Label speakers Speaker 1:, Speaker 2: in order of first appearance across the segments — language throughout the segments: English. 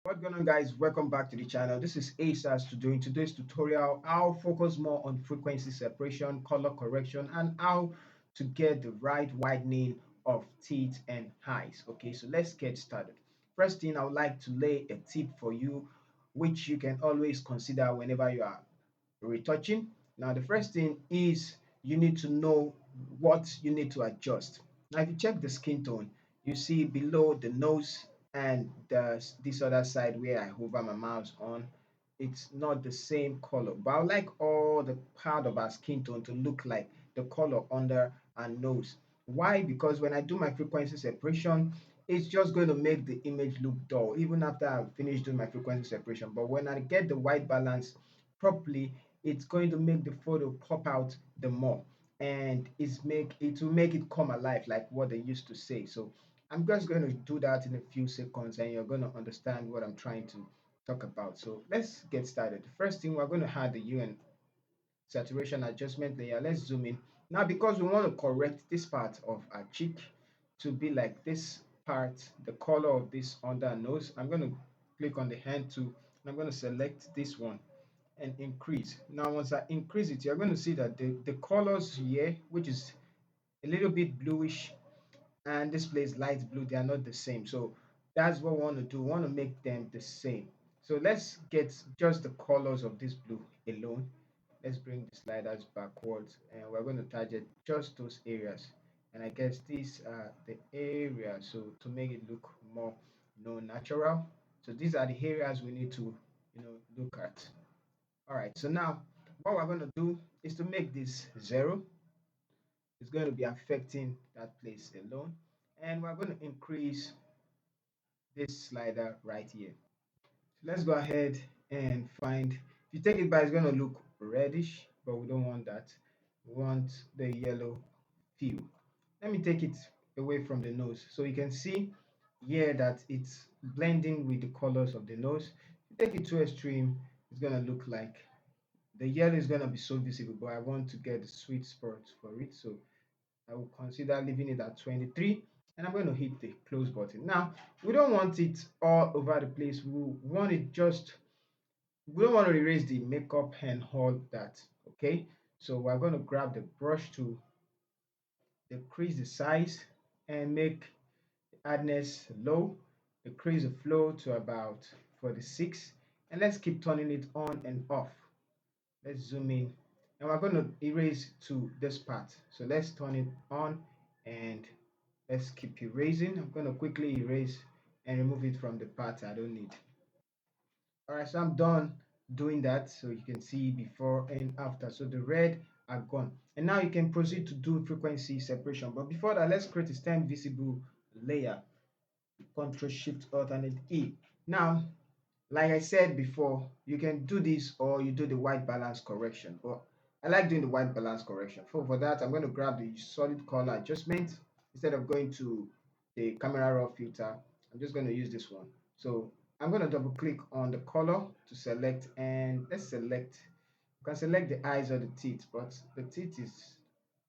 Speaker 1: What's going on, guys? Welcome back to the channel. This is ASAS to do. In today's tutorial, I'll focus more on frequency separation, color correction, and how to get the right widening of teeth and eyes. Okay, so let's get started. First thing, I would like to lay a tip for you, which you can always consider whenever you are retouching. Now, the first thing is you need to know what you need to adjust. Now, if you check the skin tone, you see below the nose and this other side where I hover my mouse on, it's not the same color. But I would like all the part of our skin tone to look like the color under our nose. Why? Because when I do my frequency separation, it's just going to make the image look dull even after I've finished doing my frequency separation. But when I get the white balance properly, it's going to make the photo pop out the more, and it will make it come alive like what they used to say. So I'm just going to do that in a few seconds and you're going to understand what I'm trying to talk about. So let's get started. The first thing, we're going to add the hue and saturation adjustment layer. Let's zoom in. Now, because we want to correct this part of our cheek to be like this part, the color of this under our nose, I'm going to click on the hand tool and I'm going to select this one and increase. Now, once I increase it, you're going to see that the colors here, which is a little bit bluish, and this place light blue, they are not the same. So that's what we want to do. We want to make them the same. So let's get just the colors of this blue alone. Let's bring the sliders backwards and we're going to target just those areas. And I guess these are the areas, so to make it look more natural. So these are the areas we need to look at. All right, so now what we're going to do is to make this 0. It's going to be affecting that place alone, and we're going to increase this slider right here. So let's go ahead and find, if you take it by, it's going to look reddish, but we don't want that. We want the yellow hue. Let me take it away from the nose so you can see here that it's blending with the colors of the nose. If you take it to extreme, it's going to look like the yellow is going to be so visible, but I want to get the sweet spot for it. So I will consider leaving it at 23, and I'm going to hit the close button. Now, we don't want it all over the place. We want it just, we don't want to erase the makeup and all that. Okay, so we're going to grab the brush to decrease the size and make the hardness low, decrease the flow to about 46, and let's keep turning it on and off. Let's zoom in, and we're going to erase to this part. So let's turn it on and let's keep erasing. I'm going to quickly erase and remove it from the part I don't need. All right, so I'm done doing that. So you can see before and after. So the red are gone. And now you can proceed to do frequency separation. But before that, let's create a stem visible layer. Control Shift Alternate E. Now, like I said before, you can do this or you do the white balance correction. But I like doing the white balance correction. For that, I'm going to grab the solid color adjustment. Instead of going to the camera raw filter, I'm just going to use this one. So I'm going to double click on the color to select, and let's select, you can select the eyes or the teeth, but the teeth is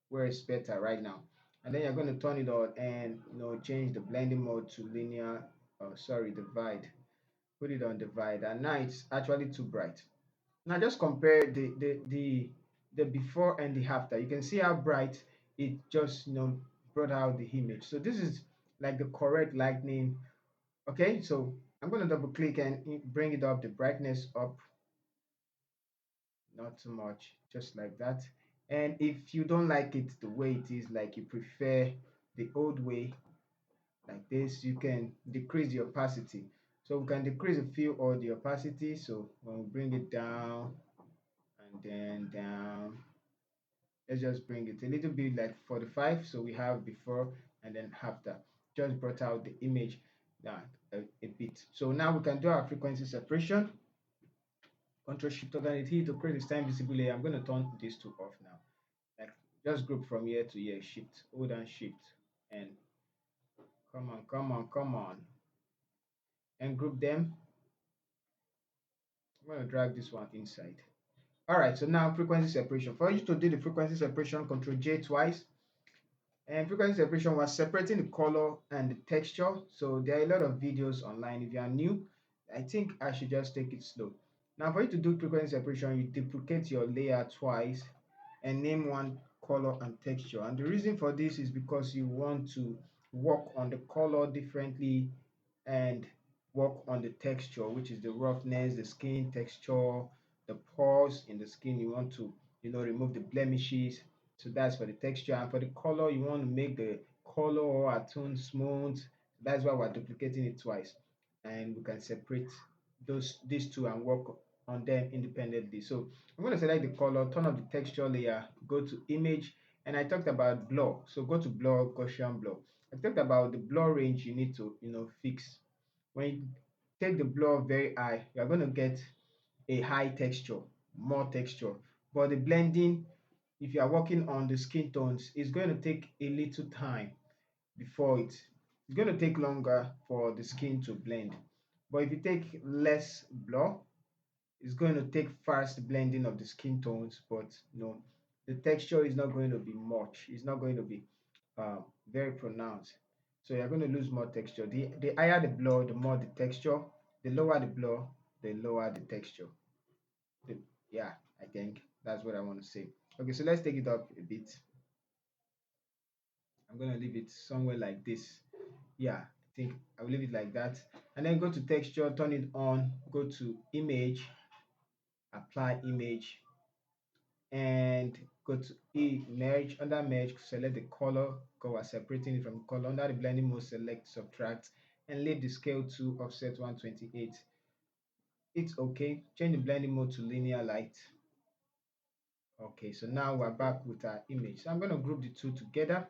Speaker 1: where it's better right now. And then you're going to turn it on and change the blending mode to linear, sorry, divide. Put it on divide, and now it's actually too bright. Now just compare the before and the after. You can see how bright it just brought out the image. So this is like the correct lightning. Okay, so I'm going to double click and bring it up, the brightness up, not too much, just like that. And if you don't like it the way it is, like you prefer the old way like this, you can decrease the opacity. So we can decrease a few or the opacity. So when we bring it down and then down, let's just bring it a little bit like 45. So we have before and then after. Just brought out the image that a bit. So now we can do our frequency separation. Control Shift Alternate T to create this time visible layer. I'm going to turn these two off now. Like just group from here to here. Shift, hold and Shift, and come on, come on, come on, and group them. I'm going to drag this one inside. All right, so now frequency separation. For you to do the frequency separation, Control J twice. And frequency separation was separating the color and the texture. So there are a lot of videos online. If you are new, I think I should just take it slow. Now, for you to do frequency separation, you duplicate your layer twice and name one color and texture. And the reason for this is because you want to work on the color differently and work on the texture, which is the roughness, the skin texture, the pores in the skin. You want to, remove the blemishes. So that's for the texture. And for the color, you want to make the color or tone smooth. So that's why we're duplicating it twice. And we can separate these two and work on them independently. So I'm going to select the color, turn off the texture layer, go to image, and I talked about blur. So go to blur, Gaussian blur. I talked about the blur range you need to, fix. When you take the blur very high, you're going to get a high texture, more texture. But the blending, if you are working on the skin tones, is going to take a little time before it's going to take longer for the skin to blend. But if you take less blur, it's going to take fast blending of the skin tones, but the texture is not going to be much. It's not going to be very pronounced. So you're going to lose more texture. The higher the blur, the more the texture. The lower the blur, the lower the texture. The, yeah, I think that's what I want to say. Okay, so let's take it up a bit. I'm going to leave it somewhere like this. Yeah, I think I will leave it like that. And then go to texture, turn it on, go to image, apply image, and go to merge. Under merge, select the color, go we're separating it from color. Under the blending mode, select subtract and leave the scale to offset 128. It's okay. Change the blending mode to linear light. Okay, so now we're back with our image. So I'm going to group the two together.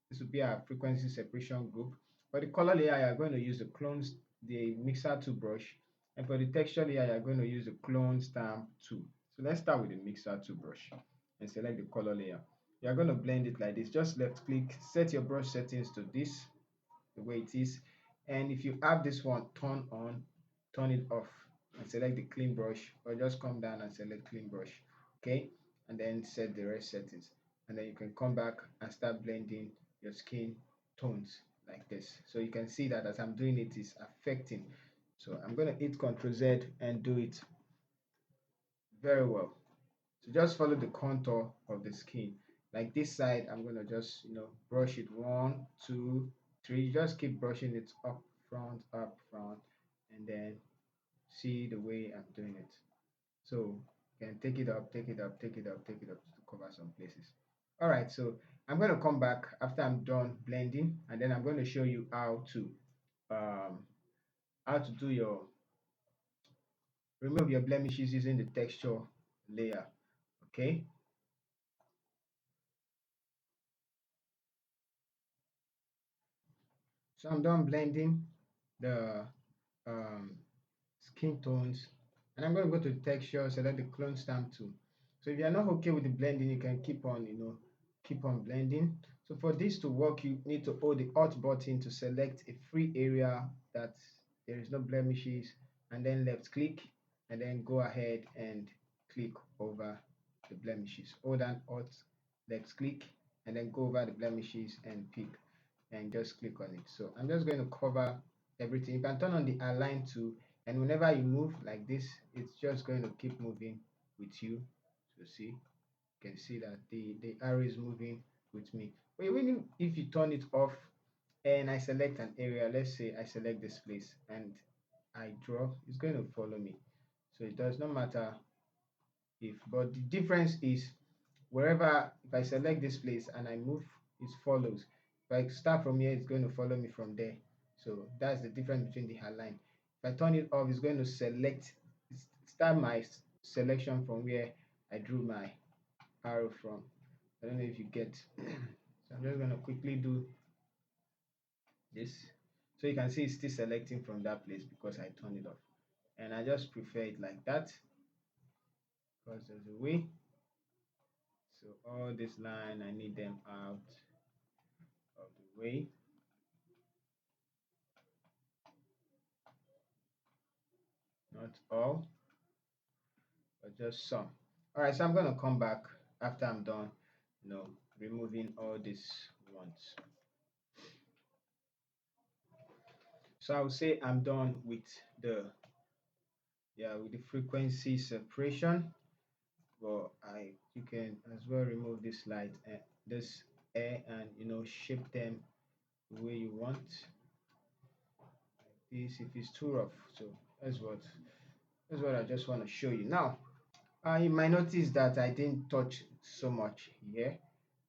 Speaker 1: This will be our frequency separation group. For the color layer, you're going to use the mixer 2 brush. And for the texture layer, you're going to use the clone stamp 2. So let's start with the mixer 2 brush and select the color layer. You're going to blend it like this. Just left click, set your brush settings to this, the way it is. And if you have this one turn on, turn it off and select the clean brush, or just come down and select clean brush. Okay, and then set the rest settings, and then you can come back and start blending your skin tones like this. So you can see that as I'm doing it is affecting. So I'm going to hit Ctrl Z and do it very well. So just follow the contour of the skin. Like this side, I'm going to just, brush it 1, 2, 3. You just keep brushing it up, front, and then see the way I'm doing it. So you can take it up, take it up, take it up, take it up to cover some places. All right, so I'm going to come back after I'm done blending, and then I'm going to show you um, how to do your remove your blemishes using the texture layer. Okay, so I'm done blending the um, skin tones, and I'm going to go to texture, select the clone stamp tool. So if you're not okay with the blending, you can keep on keep on blending. So for this to work, you need to hold the Alt button to select a free area that there is no blemishes, and then left click, and then go ahead and click over the blemishes. Hold down Alt, left click, and then go over the blemishes and pick and just click on it. So I'm just going to cover everything. You can turn on the align tool, and whenever you move like this, it's just going to keep moving with you. So see, you can see that the arrow is moving with me. But even if you turn it off and I select an area, let's say I select this place and I draw, it's going to follow me. So it does not matter if, but the difference is wherever, if I select this place and I move, it follows. If I start from here, it's going to follow me from there. So that's the difference between the align. If I turn it off, it's going to start my selection from where I drew my arrow from. I don't know if you get. So I'm just going to quickly do this. So you can see it's still selecting from that place because I turned it off. And I just prefer it like that because there's a way. So all this line, I need them out of the way. Not all, but just some. All right, so I'm going to come back after I'm done, removing all these ones. So I'll say I'm done with the yeah, with the frequency separation. But I you can as well remove this light and this air and shape them the way you want this if it's too rough. So that's what I just want to show you now. You might notice that I didn't touch so much here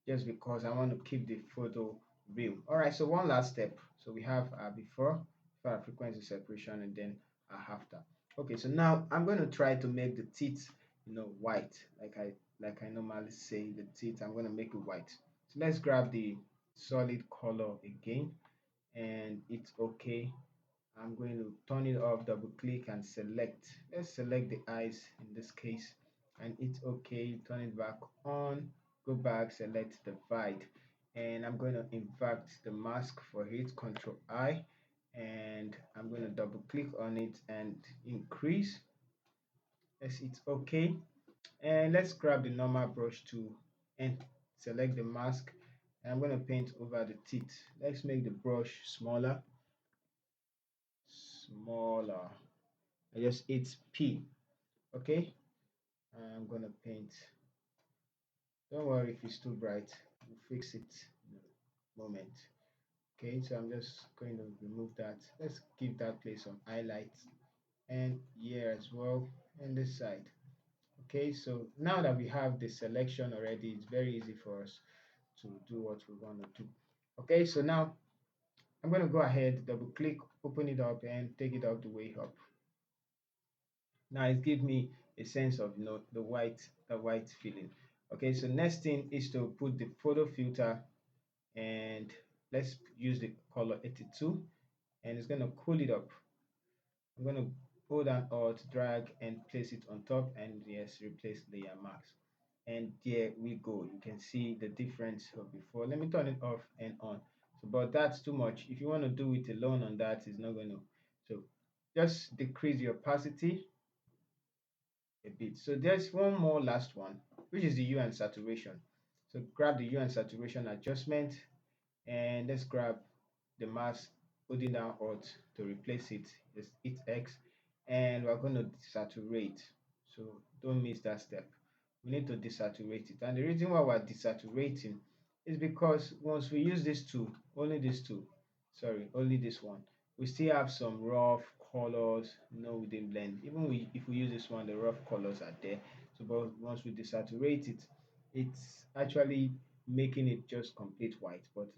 Speaker 1: just because I want to keep the photo real. All right, so one last step. So we have before frequency separation, and then after. Okay, so now I'm going to try to make the teeth, white, like I normally say the teeth. I'm going to make it white. So let's grab the solid color again, and it's okay. I'm going to turn it off, double click and select. Let's select the eyes in this case, and it's okay. Turn it back on, go back, select the divide, and I'm going to invert the mask for it, Control I, and I'm going to double click on it and increase. Yes, it's okay. And let's grab the normal brush tool and select the mask. And I'm going to paint over the teeth. Let's make the brush smaller. I just hit P. Okay, I'm gonna paint. Don't worry if it's too bright, we'll fix it in a moment. Okay, so I'm just going to remove that. Let's give that place some highlights, and here as well, and this side. Okay, so now that we have the selection already, it's very easy for us to do what we want to do. Okay, so now I'm going to go ahead, double click, open it up, and take it all the way up. Now it gives me a sense of the white feeling. Okay, so next thing is to put the photo filter, and let's use the color 82, and it's going to cool it up. I'm going to hold down alt, drag and place it on top, and yes, replace layer mask. And there we go. You can see the difference of before. Let me turn it off and on. So but that's too much. If you want to do it alone on that, it's not going to. So just decrease the opacity a bit. So there's one more last one, which is the hue and saturation. So grab the hue and saturation adjustment, and let's grab the mask, holding down Alt to replace it. Just hit X, and we're going to desaturate. So don't miss that step. We need to desaturate it. And the reason why we're desaturating is because once we use this tool, only this one, we still have some rough colors, within blend. Even if we use this one, the rough colors are there. So but once we desaturate it, it's actually making it just complete white. But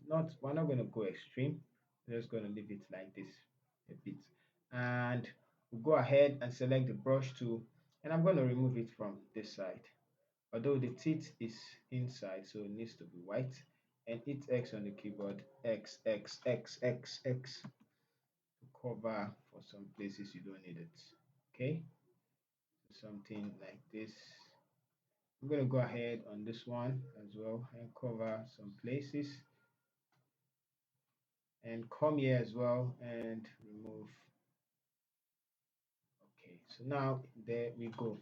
Speaker 1: we're not going to go extreme. We're just going to leave it like this a bit. And we'll go ahead and select the brush tool, and I'm going to remove it from this side. Although the teeth is inside, so it needs to be white. And hit X on the keyboard, X, X, X, X, X, to cover for some places you don't need it. Okay, something like this. I'm going to go ahead on this one as well and cover some places, and come here as well and remove. Okay, so now there we go.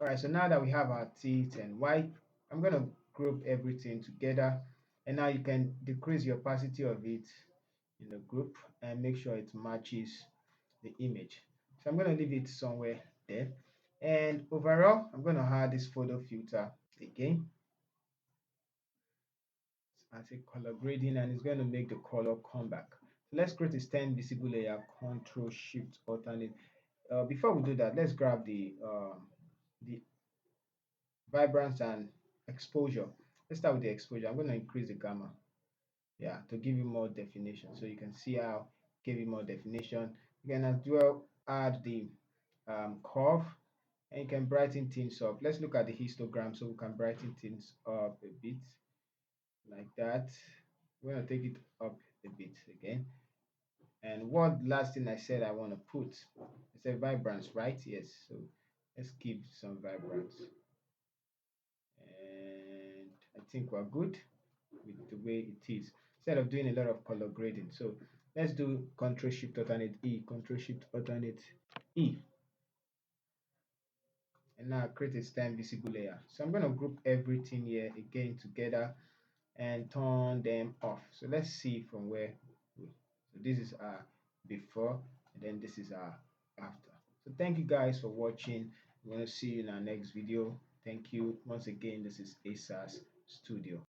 Speaker 1: All right, so now that we have our teeth and white, I'm going to group everything together, and now you can decrease the opacity of it in the group and make sure it matches the image. So I'm going to leave it somewhere there, and overall I'm going to add this photo filter again as a color grading, and it's going to make the color come back. So let's create a stand visible layer, Control Shift Alternate. Before we do that, let's grab the vibrance and exposure. Let's start with the exposure. I'm going to increase the gamma, yeah, to give you more definition. So you can see how give you more definition. You can as well add the curve, and you can brighten things up. Let's look at the histogram so we can brighten things up a bit like that. We're going to take it up a bit again. And what last thing I said I want to put? I said vibrance, right? Yes. So let's give some vibrance. And I think we're good with the way it is, instead of doing a lot of color grading. So let's do Control Shift Alternate E, Control Shift Alternate E, and now create a stem visible layer. So I'm going to group everything here again together and turn them off. So let's see from where so this is our before, and then this is our after. So thank you guys for watching. We're going to see you in our next video. Thank you once again. This is ASAS Studio.